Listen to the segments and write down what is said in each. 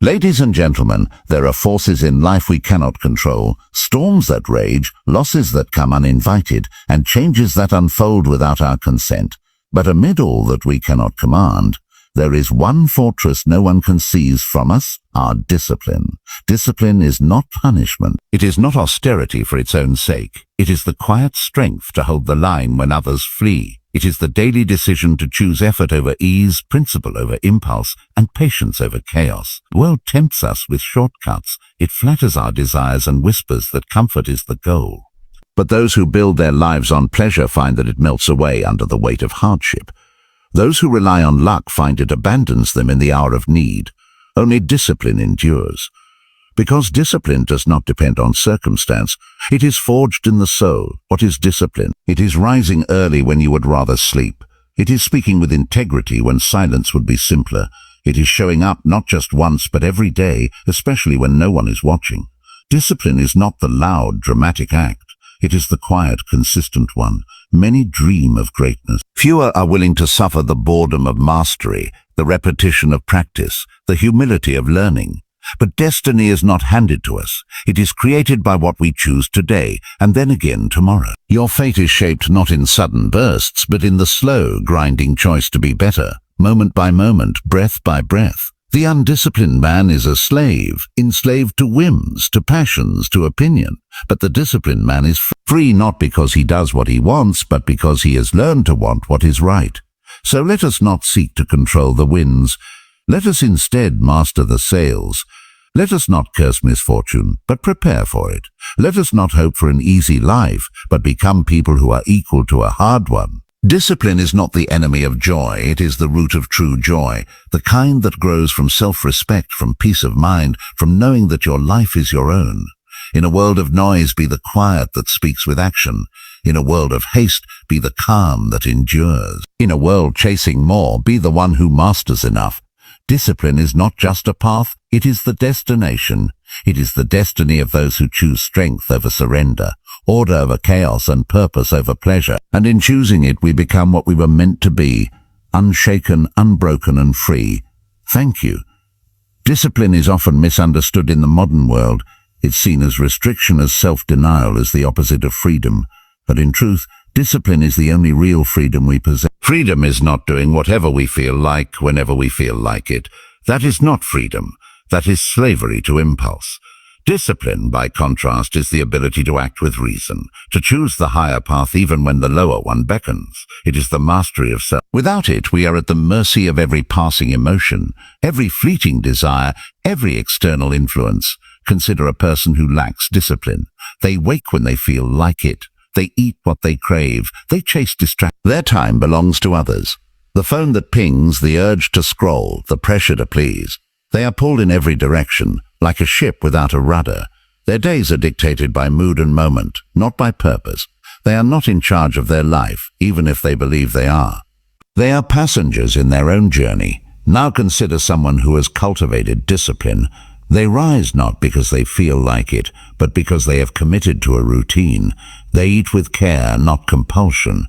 Ladies and gentlemen, there are forces in life we cannot control, storms that rage, losses that come uninvited, and changes that unfold without our consent. But amid all that we cannot command, there is one fortress no one can seize from us, our discipline. Discipline is not punishment. It is not austerity for its own sake. It is the quiet strength to hold the line when others flee. It is the daily decision to choose effort over ease, principle over impulse, and patience over chaos. The world tempts us with shortcuts. It flatters our desires and whispers that comfort is the goal. But those who build their lives on pleasure find that it melts away under the weight of hardship. Those who rely on luck find it abandons them in the hour of need. Only discipline endures. Because discipline does not depend on circumstance, it is forged in the soul. What is discipline? It is rising early when you would rather sleep. It is speaking with integrity when silence would be simpler. It is showing up not just once but every day, especially when no one is watching. Discipline is not the loud, dramatic act. It is the quiet, consistent one. Many dream of greatness. Fewer are willing to suffer the boredom of mastery, the repetition of practice, the humility of learning. But destiny is not handed to us. It is created by what we choose today, and then again tomorrow. Your fate is shaped not in sudden bursts, but in the slow, grinding choice to be better, moment by moment, breath by breath. The undisciplined man is a slave, enslaved to whims, to passions, to opinion. But the disciplined man is free not because he does what he wants, but because he has learned to want what is right. So let us not seek to control the winds. Let us instead master the sails. Let us not curse misfortune, but prepare for it. Let us not hope for an easy life, but become people who are equal to a hard one. Discipline is not the enemy of joy, it is the root of true joy, the kind that grows from self-respect, from peace of mind, from knowing that your life is your own. In a world of noise, be the quiet that speaks with action. In a world of haste, be the calm that endures. In a world chasing more, be the one who masters enough. Discipline is not just a path, it is the destination. It is the destiny of those who choose strength over surrender, order over chaos, and purpose over pleasure. And in choosing it, we become what we were meant to be, unshaken, unbroken, and free. Thank you. Discipline is often misunderstood in the modern world. It's seen as restriction, as self-denial, as the opposite of freedom. But in truth, discipline is the only real freedom we possess. Freedom is not doing whatever we feel like, whenever we feel like it. That is not freedom. That is slavery to impulse. Discipline, by contrast, is the ability to act with reason, to choose the higher path even when the lower one beckons. It is the mastery of self. Without it, we are at the mercy of every passing emotion, every fleeting desire, every external influence. Consider a person who lacks discipline. They wake when they feel like it. They eat what they crave. They chase distraction. Their time belongs to others. The phone that pings, the urge to scroll, the pressure to please. They are pulled in every direction, like a ship without a rudder. Their days are dictated by mood and moment, not by purpose. They are not in charge of their life, even if they believe they are. They are passengers in their own journey. Now consider someone who has cultivated discipline. They rise not because they feel like it, but because they have committed to a routine. They eat with care, not compulsion.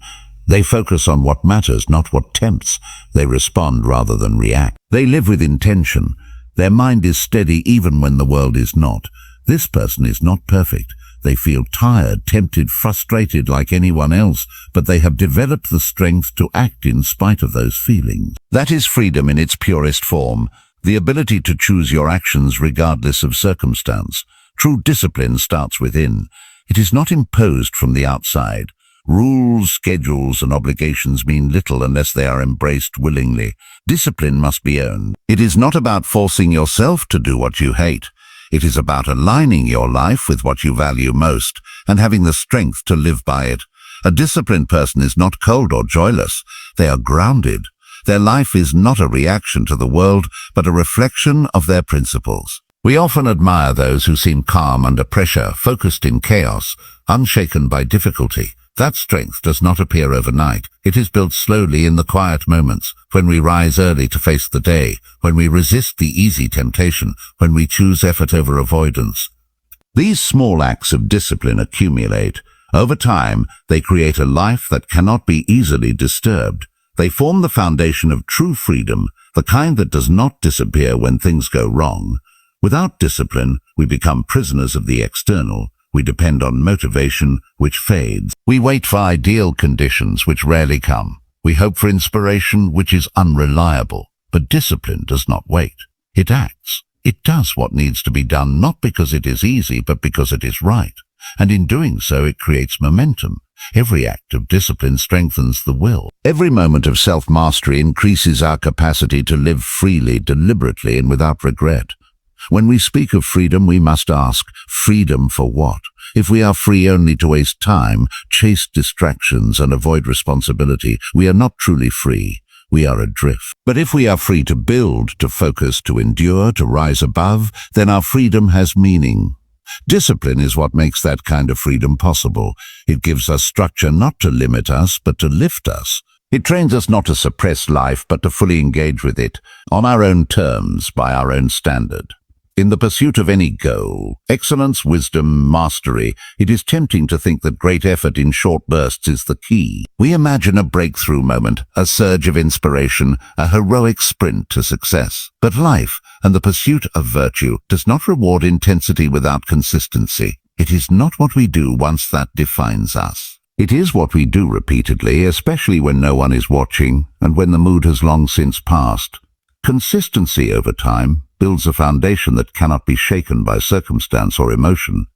They focus on what matters, not what tempts. They respond rather than react. They live with intention. Their mind is steady even when the world is not. This person is not perfect. They feel tired, tempted, frustrated like anyone else, but they have developed the strength to act in spite of those feelings. That is freedom in its purest form, the ability to choose your actions regardless of circumstance. True discipline starts within. It is not imposed from the outside. Rules, schedules, and obligations mean little unless they are embraced willingly. Discipline must be owned. It is not about forcing yourself to do what you hate. It is about aligning your life with what you value most and having the strength to live by it. A disciplined person is not cold or joyless. They are grounded. Their life is not a reaction to the world, but a reflection of their principles. We often admire those who seem calm under pressure, focused in chaos, unshaken by difficulty. That strength does not appear overnight. It is built slowly in the quiet moments, when we rise early to face the day, when we resist the easy temptation, when we choose effort over avoidance. These small acts of discipline accumulate. Over time, they create a life that cannot be easily disturbed. They form the foundation of true freedom, the kind that does not disappear when things go wrong. Without discipline, we become prisoners of the external. We depend on motivation, which fades. We wait for ideal conditions, which rarely come. We hope for inspiration, which is unreliable. But discipline does not wait. It acts. It does what needs to be done, not because it is easy, but because it is right. And in doing so, it creates momentum. Every act of discipline strengthens the will. Every moment of self-mastery increases our capacity to live freely, deliberately, and without regret. When we speak of freedom, we must ask, freedom for what? If we are free only to waste time, chase distractions, and avoid responsibility, we are not truly free. We are adrift. But if we are free to build, to focus, to endure, to rise above, then our freedom has meaning. Discipline is what makes that kind of freedom possible. It gives us structure not to limit us, but to lift us. It trains us not to suppress life, but to fully engage with it, on our own terms, by our own standard. In the pursuit of any goal, excellence, wisdom, mastery, it is tempting to think that great effort in short bursts is the key. We imagine a breakthrough moment, a surge of inspiration, a heroic sprint to success. But life, and the pursuit of virtue, does not reward intensity without consistency. It is not what we do once that defines us. It is what we do repeatedly, especially when no one is watching, and when the mood has long since passed. Consistency over time builds a foundation that cannot be shaken by circumstance or emotion.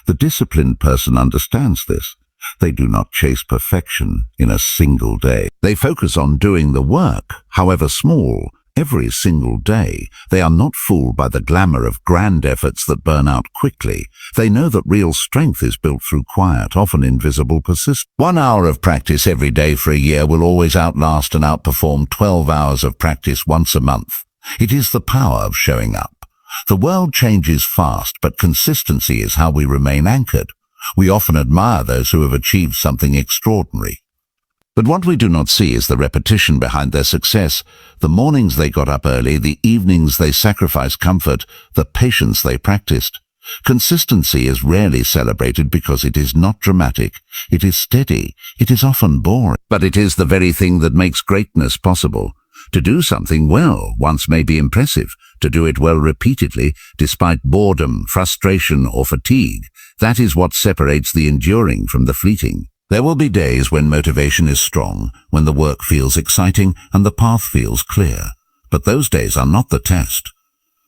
The disciplined person understands this. They do not chase perfection in a single day. They focus on doing the work, however small, every single day. They are not fooled by the glamour of grand efforts that burn out quickly. They know that real strength is built through quiet, often invisible persistence. 1 hour of practice every day for a year will always outlast and outperform 12 hours of practice once a month. It is the power of showing up. The world changes fast, but consistency is how we remain anchored. We often admire those who have achieved something extraordinary. But what we do not see is the repetition behind their success. The mornings they got up early, the evenings they sacrificed comfort, the patience they practiced. Consistency is rarely celebrated because it is not dramatic. It is steady. It is often boring. But it is the very thing that makes greatness possible. To do something well once may be impressive. To do it well repeatedly, despite boredom, frustration, or fatigue, that is what separates the enduring from the fleeting. There will be days when motivation is strong, when the work feels exciting and the path feels clear. But those days are not the test.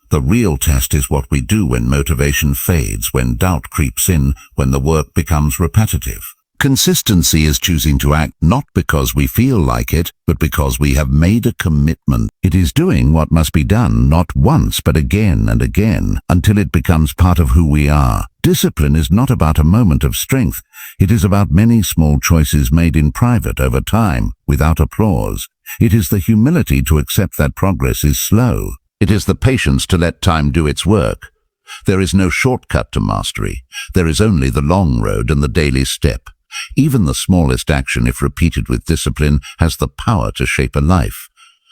The real test is what we do when motivation fades, when doubt creeps in, when the work becomes repetitive. Consistency is choosing to act not because we feel like it, but because we have made a commitment. It is doing what must be done not once but again and again until it becomes part of who we are. Discipline is not about a moment of strength. It is about many small choices made in private over time, without applause. It is the humility to accept that progress is slow. It is the patience to let time do its work. There is no shortcut to mastery. There is only the long road and the daily step. Even the smallest action, if repeated with discipline, has the power to shape a life.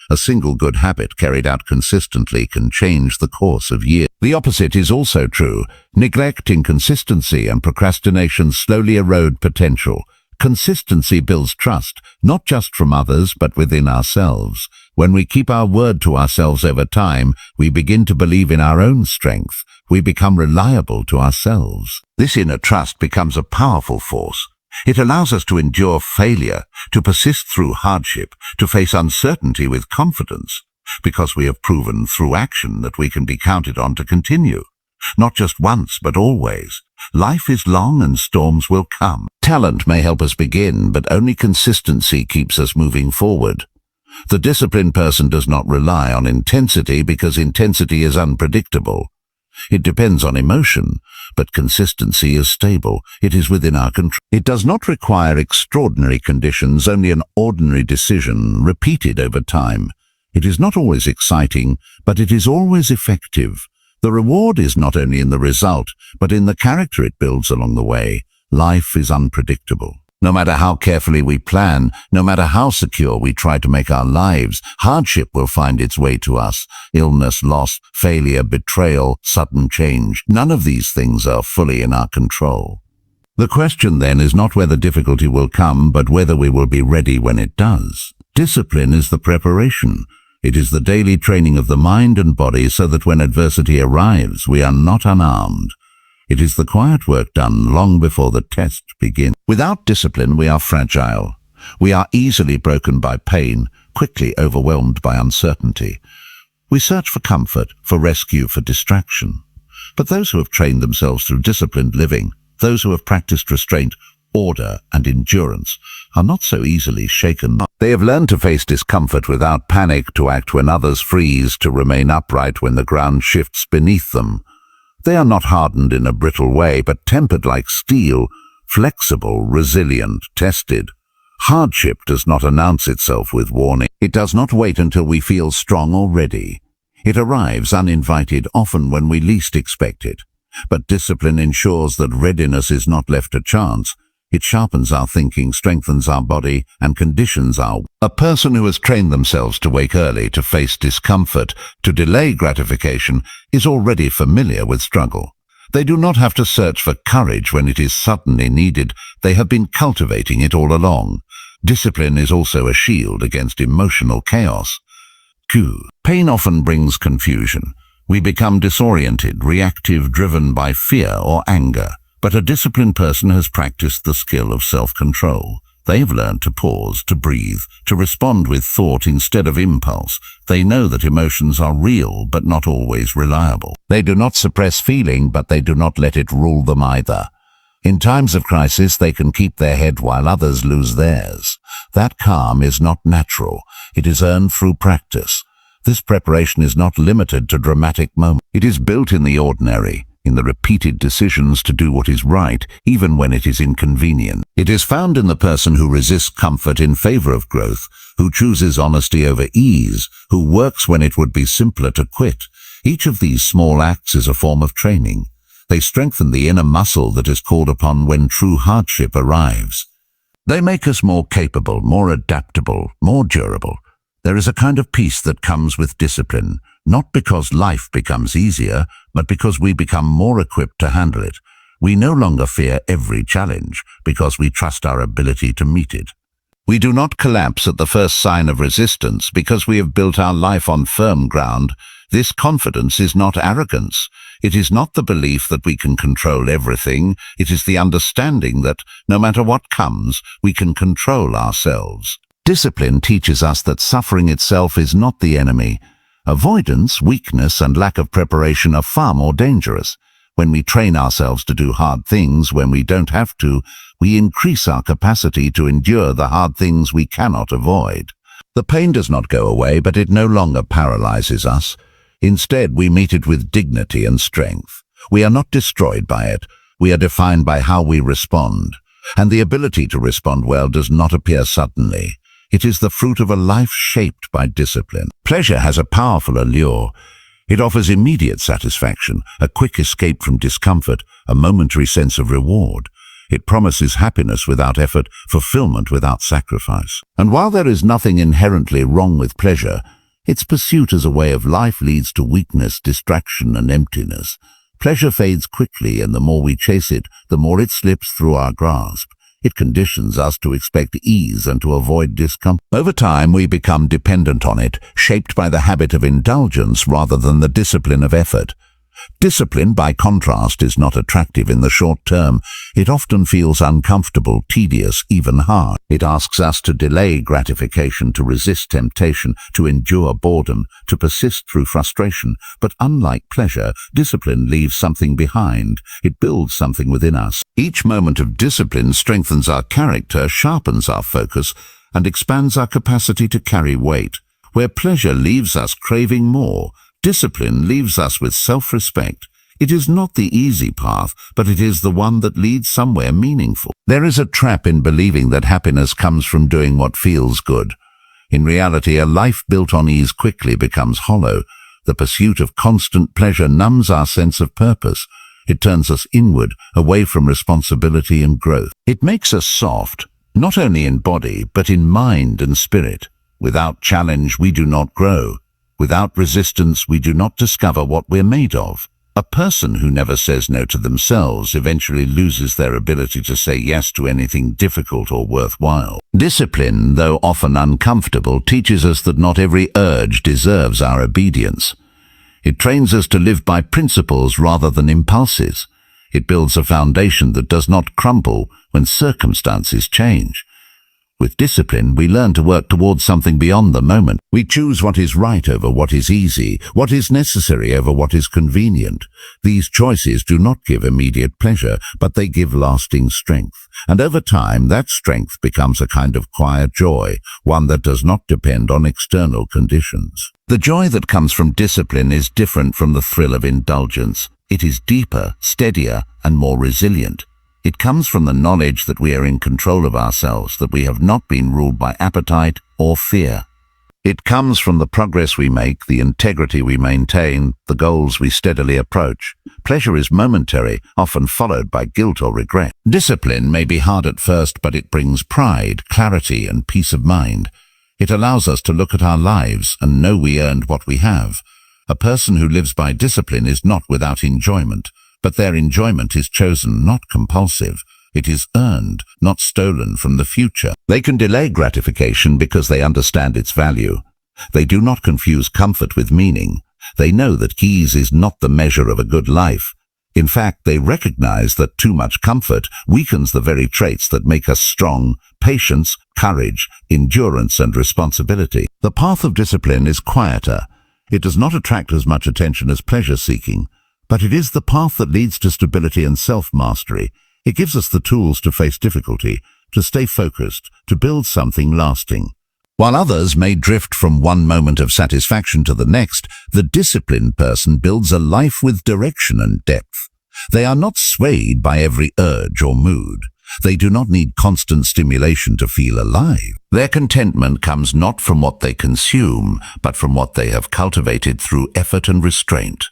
A single good habit carried out consistently can change the course of years. The opposite is also true. Neglect, inconsistency, and procrastination slowly erode potential. Consistency builds trust, not just from others, but within ourselves. When we keep our word to ourselves over time, we begin to believe in our own strength. We become reliable to ourselves. This inner trust becomes a powerful force. It allows us to endure failure, to persist through hardship, to face uncertainty with confidence, because we have proven through action that we can be counted on to continue. Not just once, but always. Life is long and storms will come. Talent may help us begin, but only consistency keeps us moving forward. The disciplined person does not rely on intensity because intensity is unpredictable. It depends on emotion, but consistency is stable. It is within our control. It does not require extraordinary conditions, only an ordinary decision repeated over time. It is not always exciting, but it is always effective. The reward is not only in the result, but in the character it builds along the way. Life is unpredictable. No matter how carefully we plan, no matter how secure we try to make our lives, hardship will find its way to us. Illness, loss, failure, betrayal, sudden change. None of these things are fully in our control. The question then is not whether difficulty will come, but whether we will be ready when it does. Discipline is the preparation. It is the daily training of the mind and body so that when adversity arrives, we are not unarmed. It is the quiet work done long before the test begins. Without discipline, we are fragile. We are easily broken by pain, quickly overwhelmed by uncertainty. We search for comfort, for rescue, for distraction. But those who have trained themselves through disciplined living, those who have practiced restraint, order, and endurance, are not so easily shaken. They have learned to face discomfort without panic, to act when others freeze, to remain upright when the ground shifts beneath them. They are not hardened in a brittle way, but tempered like steel, flexible, resilient, tested. Hardship does not announce itself with warning. It does not wait until we feel strong or ready. It arrives uninvited, often when we least expect it. But discipline ensures that readiness is not left to chance. It sharpens our thinking, strengthens our body, and conditions our... A person who has trained themselves to wake early, to face discomfort, to delay gratification, is already familiar with struggle. They do not have to search for courage when it is suddenly needed. They have been cultivating it all along. Discipline is also a shield against emotional chaos. Pain often brings confusion. We become disoriented, reactive, driven by fear or anger. But a disciplined person has practiced the skill of self-control. They have learned to pause, to breathe, to respond with thought instead of impulse. They know that emotions are real, but not always reliable. They do not suppress feeling, but they do not let it rule them either. In times of crisis, they can keep their head while others lose theirs. That calm is not natural. It is earned through practice. This preparation is not limited to dramatic moments. It is built in the ordinary, in the repeated decisions to do what is right, even when it is inconvenient. It is found in the person who resists comfort in favor of growth, who chooses honesty over ease, who works when it would be simpler to quit. Each of these small acts is a form of training. They strengthen the inner muscle that is called upon when true hardship arrives. They make us more capable, more adaptable, more durable. There is a kind of peace that comes with discipline, not because life becomes easier, but because we become more equipped to handle it. We no longer fear every challenge because we trust our ability to meet it. We do not collapse at the first sign of resistance because we have built our life on firm ground. This confidence is not arrogance. It is not the belief that we can control everything. It is the understanding that, no matter what comes, we can control ourselves. Discipline teaches us that suffering itself is not the enemy. Avoidance, weakness, and lack of preparation are far more dangerous. When we train ourselves to do hard things when we don't have to, we increase our capacity to endure the hard things we cannot avoid. The pain does not go away, but it no longer paralyzes us. Instead, we meet it with dignity and strength. We are not destroyed by it. We are defined by how we respond. And the ability to respond well does not appear suddenly. It is the fruit of a life shaped by discipline. Pleasure has a powerful allure. It offers immediate satisfaction, a quick escape from discomfort, a momentary sense of reward. It promises happiness without effort, fulfillment without sacrifice. And while there is nothing inherently wrong with pleasure, its pursuit as a way of life leads to weakness, distraction, and emptiness. Pleasure fades quickly, and the more we chase it, the more it slips through our grasp. It conditions us to expect ease and to avoid discomfort. Over time, we become dependent on it, shaped by the habit of indulgence rather than the discipline of effort. Discipline, by contrast, is not attractive in the short term. It often feels uncomfortable, tedious, even hard. It asks us to delay gratification, to resist temptation, to endure boredom, to persist through frustration. But unlike pleasure, discipline leaves something behind. It builds something within us. Each moment of discipline strengthens our character, sharpens our focus, and expands our capacity to carry weight. Where pleasure leaves us craving more, discipline leaves us with self-respect. It is not the easy path, but it is the one that leads somewhere meaningful. There is a trap in believing that happiness comes from doing what feels good. In reality, a life built on ease quickly becomes hollow. The pursuit of constant pleasure numbs our sense of purpose. It turns us inward, away from responsibility and growth. It makes us soft, not only in body, but in mind and spirit. Without challenge, we do not grow. Without resistance, we do not discover what we're made of. A person who never says no to themselves eventually loses their ability to say yes to anything difficult or worthwhile. Discipline, though often uncomfortable, teaches us that not every urge deserves our obedience. It trains us to live by principles rather than impulses. It builds a foundation that does not crumble when circumstances change. With discipline, we learn to work towards something beyond the moment. We choose what is right over what is easy, what is necessary over what is convenient. These choices do not give immediate pleasure, but they give lasting strength. And over time, that strength becomes a kind of quiet joy, one that does not depend on external conditions. The joy that comes from discipline is different from the thrill of indulgence. It is deeper, steadier, and more resilient. It comes from the knowledge that we are in control of ourselves, that we have not been ruled by appetite or fear. It comes from the progress we make, the integrity we maintain, the goals we steadily approach. Pleasure is momentary, often followed by guilt or regret. Discipline may be hard at first, but it brings pride, clarity, and peace of mind. It allows us to look at our lives and know we earned what we have. A person who lives by discipline is not without enjoyment, but their enjoyment is chosen, not compulsive. It is earned, not stolen from the future. They can delay gratification because they understand its value. They do not confuse comfort with meaning. They know that ease is not the measure of a good life. In fact, they recognize that too much comfort weakens the very traits that make us strong: patience, courage, endurance, and responsibility. The path of discipline is quieter. It does not attract as much attention as pleasure-seeking, but it is the path that leads to stability and self-mastery. It gives us the tools to face difficulty, to stay focused, to build something lasting. While others may drift from one moment of satisfaction to the next, the disciplined person builds a life with direction and depth. They are not swayed by every urge or mood. They do not need constant stimulation to feel alive. Their contentment comes not from what they consume, but from what they have cultivated through effort and restraint.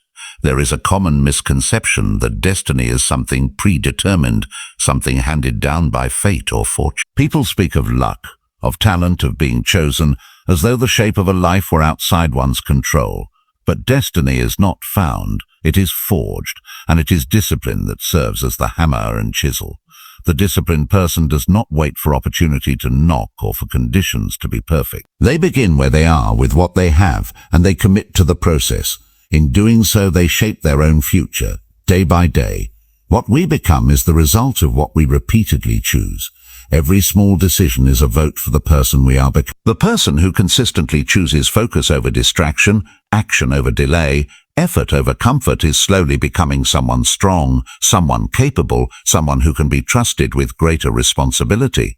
There is a common misconception that destiny is something predetermined, something handed down by fate or fortune. People speak of luck, of talent, of being chosen, as though the shape of a life were outside one's control. But destiny is not found, it is forged, and it is discipline that serves as the hammer and chisel. The disciplined person does not wait for opportunity to knock or for conditions to be perfect. They begin where they are with what they have, and they commit to the process. In doing so, they shape their own future, day by day. What we become is the result of what we repeatedly choose. Every small decision is a vote for the person we are becoming. The person who consistently chooses focus over distraction, action over delay, effort over comfort is slowly becoming someone strong, someone capable, someone who can be trusted with greater responsibility.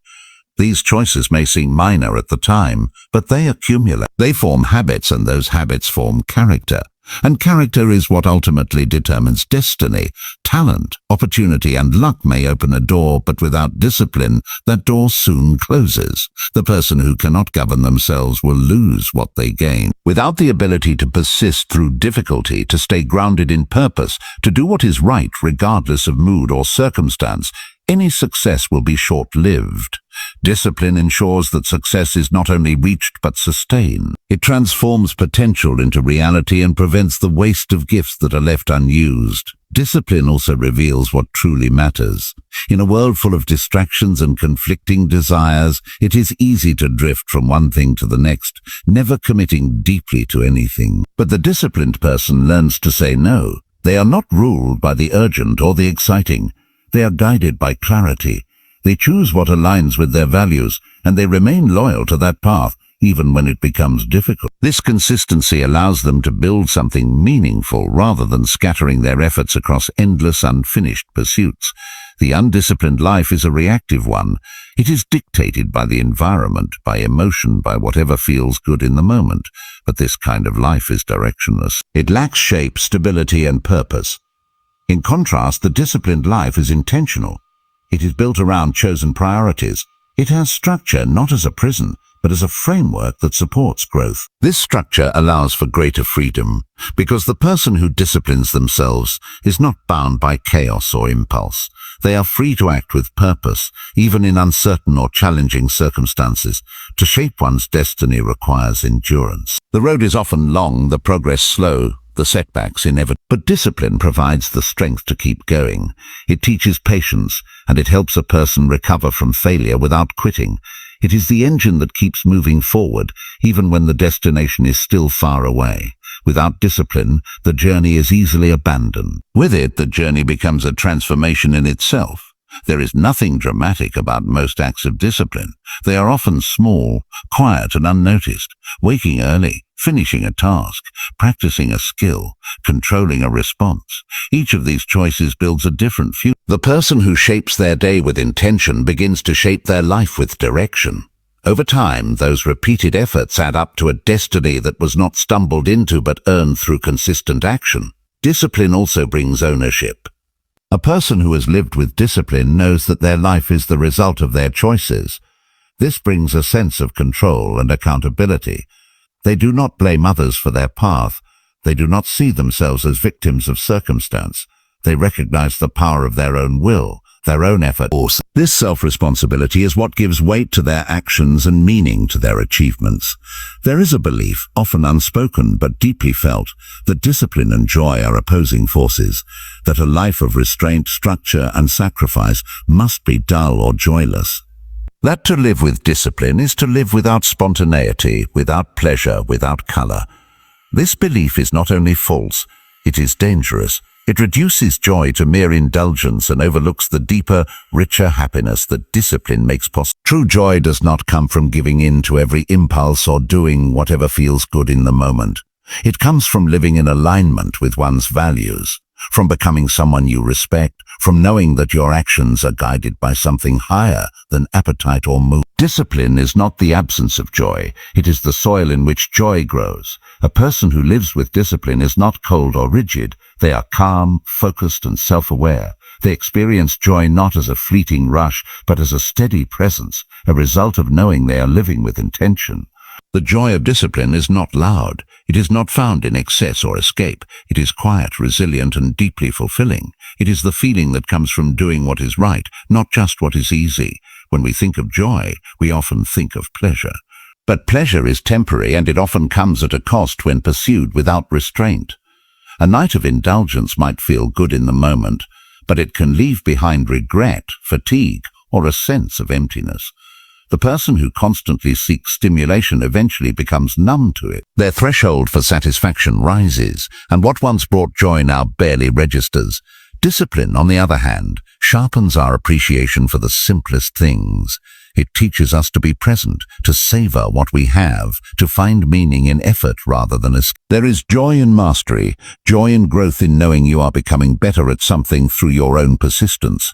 These choices may seem minor at the time, but they accumulate. They form habits, and those habits form character. And character is what ultimately determines destiny. Talent, opportunity, and luck may open a door, but without discipline, that door soon closes. The person who cannot govern themselves will lose what they gain. Without the ability to persist through difficulty, to stay grounded in purpose, to do what is right regardless of mood or circumstance, any success will be short-lived. Discipline ensures that success is not only reached but sustained. It transforms potential into reality and prevents the waste of gifts that are left unused. Discipline also reveals what truly matters. In a world full of distractions and conflicting desires, it is easy to drift from one thing to the next, never committing deeply to anything. But the disciplined person learns to say no. They are not ruled by the urgent or the exciting. They are guided by clarity. They choose what aligns with their values, and they remain loyal to that path, even when it becomes difficult. This consistency allows them to build something meaningful rather than scattering their efforts across endless, unfinished pursuits. The undisciplined life is a reactive one. It is dictated by the environment, by emotion, by whatever feels good in the moment. But this kind of life is directionless. It lacks shape, stability, and purpose. In contrast, the disciplined life is intentional. It is built around chosen priorities. It has structure not as a prison, but as a framework that supports growth. This structure allows for greater freedom, because the person who disciplines themselves is not bound by chaos or impulse. They are free to act with purpose, even in uncertain or challenging circumstances. To shape one's destiny requires endurance. The road is often long, the progress slow. the setbacks inevitable. But discipline provides the strength to keep going. It teaches patience, and it helps a person recover from failure without quitting. It is the engine that keeps moving forward, even when the destination is still far away. Without discipline, the journey is easily abandoned. With it, the journey becomes a transformation in itself. There is nothing dramatic about most acts of discipline. They are often small, quiet and unnoticed. Waking early, finishing a task, practicing a skill, controlling a response. Each of these choices builds a different future. The person who shapes their day with intention begins to shape their life with direction. Over time, those repeated efforts add up to a destiny that was not stumbled into but earned through consistent action. Discipline also brings ownership. A person who has lived with discipline knows that their life is the result of their choices. This brings a sense of control and accountability. They do not blame others for their path. They do not see themselves as victims of circumstance. They recognize the power of their own will, their own effort. This self-responsibility is what gives weight to their actions and meaning to their achievements. There is a belief, often unspoken but deeply felt, that discipline and joy are opposing forces, that a life of restraint, structure and sacrifice must be dull or joyless. That to live with discipline is to live without spontaneity, without pleasure, without color. This belief is not only false, it is dangerous. It reduces joy to mere indulgence and overlooks the deeper, richer happiness that discipline makes possible. True joy does not come from giving in to every impulse or doing whatever feels good in the moment. It comes from living in alignment with one's values, from becoming someone you respect, from knowing that your actions are guided by something higher than appetite or mood. Discipline is not the absence of joy, it is the soil in which joy grows. A person who lives with discipline is not cold or rigid. They are calm, focused and self-aware. They experience joy not as a fleeting rush, but as a steady presence, a result of knowing they are living with intention. The joy of discipline is not loud. It is not found in excess or escape. It is quiet, resilient and deeply fulfilling. It is the feeling that comes from doing what is right, not just what is easy. When we think of joy, we often think of pleasure. But pleasure is temporary and it often comes at a cost when pursued without restraint. A night of indulgence might feel good in the moment, but it can leave behind regret, fatigue, or a sense of emptiness. The person who constantly seeks stimulation eventually becomes numb to it. Their threshold for satisfaction rises, and what once brought joy now barely registers. Discipline, on the other hand, sharpens our appreciation for the simplest things. It teaches us to be present, to savor what we have, to find meaning in effort rather than escape. There is joy in mastery, joy in growth in knowing you are becoming better at something through your own persistence.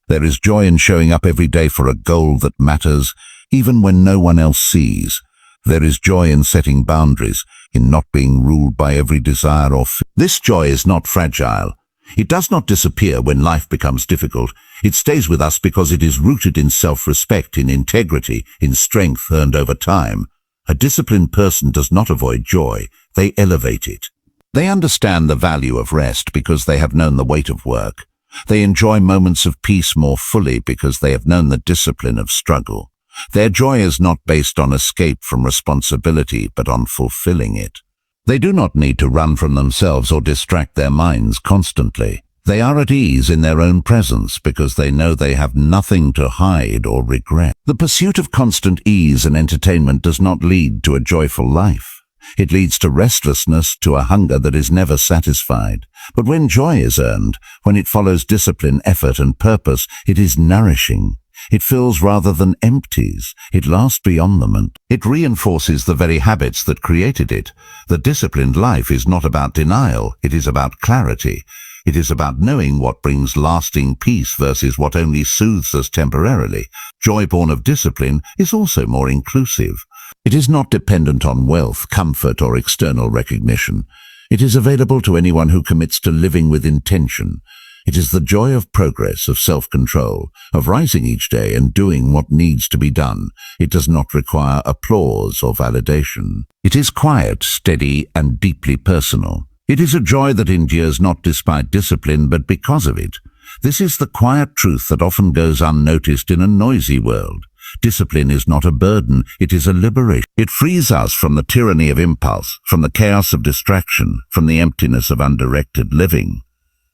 There is joy in showing up every day for a goal that matters, even when no one else sees. There is joy in setting boundaries, in not being ruled by every desire or fear. This joy is not fragile. It does not disappear when life becomes difficult. It stays with us because it is rooted in self-respect, in integrity, in strength earned over time. A disciplined person does not avoid joy, they elevate it. They understand the value of rest because they have known the weight of work. They enjoy moments of peace more fully because they have known the discipline of struggle. Their joy is not based on escape from responsibility, but on fulfilling it. They do not need to run from themselves or distract their minds constantly. They are at ease in their own presence because they know they have nothing to hide or regret. The pursuit of constant ease and entertainment does not lead to a joyful life. It leads to restlessness, to a hunger that is never satisfied. But when joy is earned, when it follows discipline, effort and purpose, it is nourishing. It fills rather than empties. It lasts beyond them and it reinforces the very habits that created it. The disciplined life is not about denial, it is about clarity. It is about knowing what brings lasting peace versus what only soothes us temporarily. Joy born of discipline is also more inclusive. It is not dependent on wealth, comfort, or external recognition. It is available to anyone who commits to living with intention. It is the joy of progress, of self-control, of rising each day and doing what needs to be done. It does not require applause or validation. It is quiet, steady, and deeply personal. It is a joy that endures not despite discipline, but because of it. This is the quiet truth that often goes unnoticed in a noisy world. Discipline is not a burden, it is a liberation. It frees us from the tyranny of impulse, from the chaos of distraction, from the emptiness of undirected living.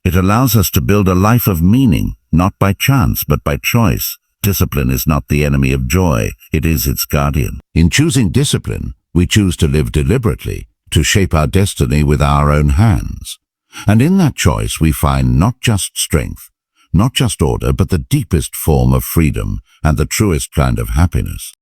It allows us to build a life of meaning, not by chance, but by choice. Discipline is not the enemy of joy, it is its guardian. In choosing discipline, we choose to live deliberately, to shape our destiny with our own hands. And in that choice we find not just strength, not just order, but the deepest form of freedom and the truest kind of happiness.